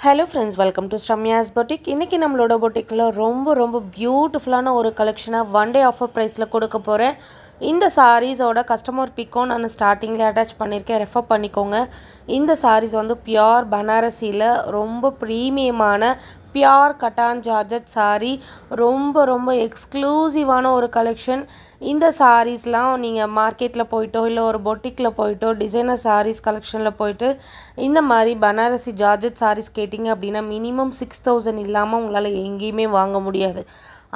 Hello friends, welcome to Sramya's boutique. இன்றைக்கி நம்மளோட பொட்டிக்கில் ரொம்ப பியூட்டிஃபுல்லான ஒரு கலெக்ஷனாக ஒன் டே ஆஃபர் ப்ரைஸில் கொடுக்க போகிறேன். இந்த சாரீஸோட கஸ்டமர் பிக்கும் நான் ஸ்டார்டிங்கில் அட்டாச் பண்ணியிருக்கேன், ரெஃபர் பண்ணிக்கோங்க. இந்த சாரீஸ் வந்து பியோர் பனாரசியில் ரொம்ப ப்ரீமியமான பியோர் கட்டான் ஜார்ஜட் சாரீ. ரொம்ப எக்ஸ்க்ளூசிவான ஒரு கலெக்ஷன். இந்த சாரீஸ்லாம் நீங்கள் மார்க்கெட்டில் போயிட்டோ இல்லை ஒரு பொட்டிக்கில் போயிட்டோ டிசைனர் சாரீஸ் கலெக்ஷனில் போயிட்டு இந்த மாதிரி பனாரசி ஜார்ஜட் சாரீஸ் கேட்டிங்க அப்படின்னா மினிமம் 6000 இல்லாமல் உங்களால் எங்கேயுமே வாங்க முடியாது.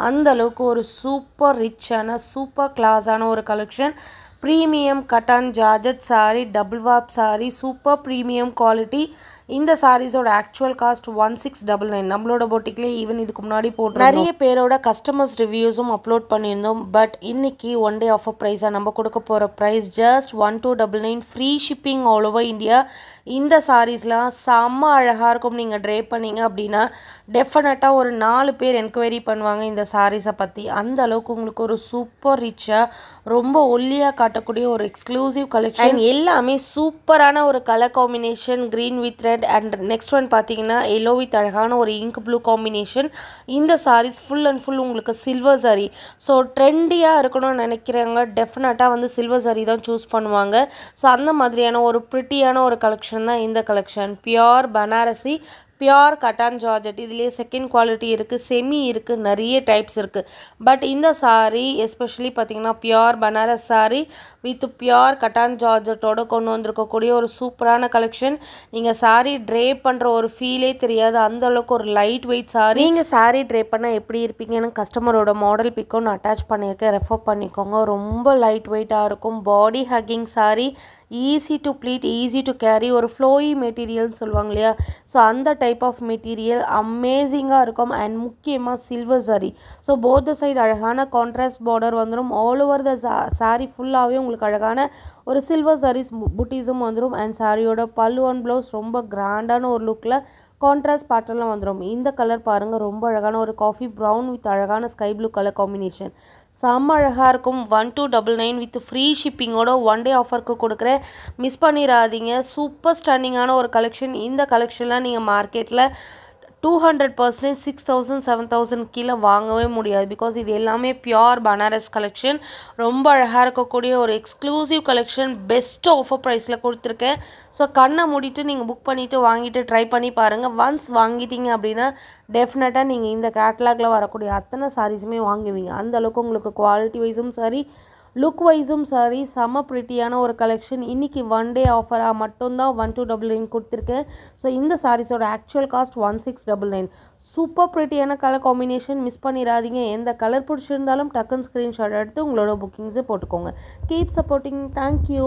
அந்த அளவுக்கு ஒரு சூப்பர் ரிச்சான சூப்பர் கிளாஸான ஒரு collection. Premium cotton georgette sari, double warp sari, super premium quality. இந்த சாரீஸோட ஆக்சுவல் காஸ்ட் 1699. நம்மளோட பொட்டிக்லேயே ஈவன் இதுக்கு முன்னாடி போட்டு நிறைய பேரோட கஸ்டமர்ஸ் ரிவ்யூஸும் அப்லோட் பண்ணியிருந்தோம். பட் இன்னைக்கு ஒன் டே ஆஃபர் ப்ரைஸாக நம்ம கொடுக்க போகிற price just 1299, free shipping all over India. இந்த சாரீஸ்லாம் செம்ம அழகாக இருக்கும். நீங்கள் ட்ரே பண்ணிங்க அப்படின்னா டெஃபினட்டாக ஒரு 4 பேர் என்கொயரி பண்ணுவாங்க இந்த சாரீஸை பற்றி. அந்த அளவுக்கு உங்களுக்கு ஒரு சூப்பர் ரிச்சாக ரொம்ப ஒல்லியாக காட்டக்கூடிய ஒரு எக்ஸ்க்ளூசிவ் கலெக்ஷன். எல்லாமே சூப்பரான ஒரு colour combination, green with red. And next one பார்த்தீங்கன்னா எல்லோ வித் அழகான ஒரு இங்க் ப்ளூ காம்பினேஷன். இந்த சாரீஸ் ஃபுல் அண்ட் ஃபுல் உங்களுக்கு சில்வர் சாரீ. ஸோ ட்ரெண்டியாக இருக்கணும்னு நினைக்கிறவங்க டெஃபினட்டாக வந்து சில்வர் சாரீ தான் சூஸ் பண்ணுவாங்க. ஸோ அந்த மாதிரியான ஒரு ப்ரிட்டியான ஒரு கலெக்ஷன் தான் இந்த collection. Pure Banarasi, pure cotton georgette. இதுலேயே செகண்ட் குவாலிட்டி இருக்குது, செமி இருக்குது, நிறைய டைப்ஸ் இருக்குது. பட் இந்த சாரீ எஸ்பெஷலி பார்த்தீங்கன்னா pure Banaras sari with pure cotton ஜார்ஜட்டோடு கொண்டு வந்திருக்கக்கூடிய ஒரு சூப்பரான கலெக்ஷன். நீங்கள் சாரீ ட்ரே பண்ணுற ஒரு ஃபீலே தெரியாது, அந்தளவுக்கு ஒரு லைட் வெயிட் சாரீ. நீங்கள் சாரீ ட்ரே பண்ணால் எப்படி இருப்பீங்கன்னு கஸ்டமரோட மாடல் பிக்கும் நான் அட்டாச் பண்ணியிருக்கேன், ரெஃபர் பண்ணிக்கோங்க. ரொம்ப லைட் வெயிட்டாக இருக்கும், body hugging sari, easy to pleat, easy to carry, ஒரு ஃப்ளோயி மெட்டீரியல்னு சொல்லுவாங்க இல்லையா. ஸோ அந்த டைப் ஆஃப் மெட்டீரியல் அமேசிங்காக இருக்கும். அண்ட் முக்கியமாக silver sari. So both the side அழகான கான்ட்ராஸ்ட் பார்டர் வந்துடும். ஆல் ஓவர் த சாரீ ஃபுல்லாகவே உங்களுக்கு அழகான ஒரு சில்வர் சாரீஸ் புட்டிஸும் வந்துடும். அண்ட் சாரியோட பல்லு அண்ட் ப்ளவுஸ் ரொம்ப கிராண்டான ஒரு லுக்கில் கான்ட்ராஸ்ட் பேட்டர்லாம் வந்துடும். இந்த கலர் பாருங்கள், ரொம்ப அழகான ஒரு காஃபி ப்ரௌன் வித் அழகான ஸ்கை ப்ளூ கலர் காம்பினேஷன். செம்ம அழகாக இருக்கும். 1299 வித் ஃப்ரீ ஷிப்பிங்கோட ஒன் டே ஆஃபருக்கு கொடுக்குறேன், மிஸ் பண்ணிடாதீங்க. சூப்பர் ஸ்டன்னிங்கான ஒரு கலெக்ஷன். இந்த கலெக்ஷன்லாம் நீங்கள் மார்க்கெட்டில் 200% 6000 7000 கீழே வாங்கவே முடியாது. பிகாஸ் இது எல்லாமே பியோர் பனாரஸ் கலெக்ஷன். ரொம்ப அழகாக இருக்கக்கூடிய ஒரு எக்ஸ்க்ளூசிவ் கலெக்ஷன். பெஸ்ட் ஆஃபர் ப்ரைஸில் கொடுத்துருக்கேன். ஸோ கண்ணை மூடிட்டு நீங்கள் புக் பண்ணிவிட்டு வாங்கிட்டு ட்ரை பண்ணி பாருங்கள். ஒன்ஸ் வாங்கிட்டீங்க அப்படின்னா டெஃபினட்டாக நீங்கள் இந்த கேட்லாகில் வரக்கூடிய அத்தனை சாரீஸுமே வாங்குவீங்க. அந்தளவுக்கு உங்களுக்கு குவாலிட்டி வைஸும் சரி, லுக் வைஸும் சாரி, செம்ம ப்ரிட்டியான ஒரு கலெக்ஷன். இன்றைக்கி ஒன் டே ஆஃபராக மட்டும்தான் 1299 கொடுத்துருக்கேன். ஸோ இந்த சாரீஸோட ஆக்சுவல் காஸ்ட் 1699. சூப்பர் ப்ரிட்டியான கலர் காம்பினேஷன், மிஸ் பண்ணிடாதீங்க. எந்த கலர் பிடிச்சிருந்தாலும் டக்குன்னு ஸ்க்ரீன்ஷாட் எடுத்து உங்களோட புக்கிங்ஸை போட்டுக்கோங்க. Keep supporting. தேங்க்யூ.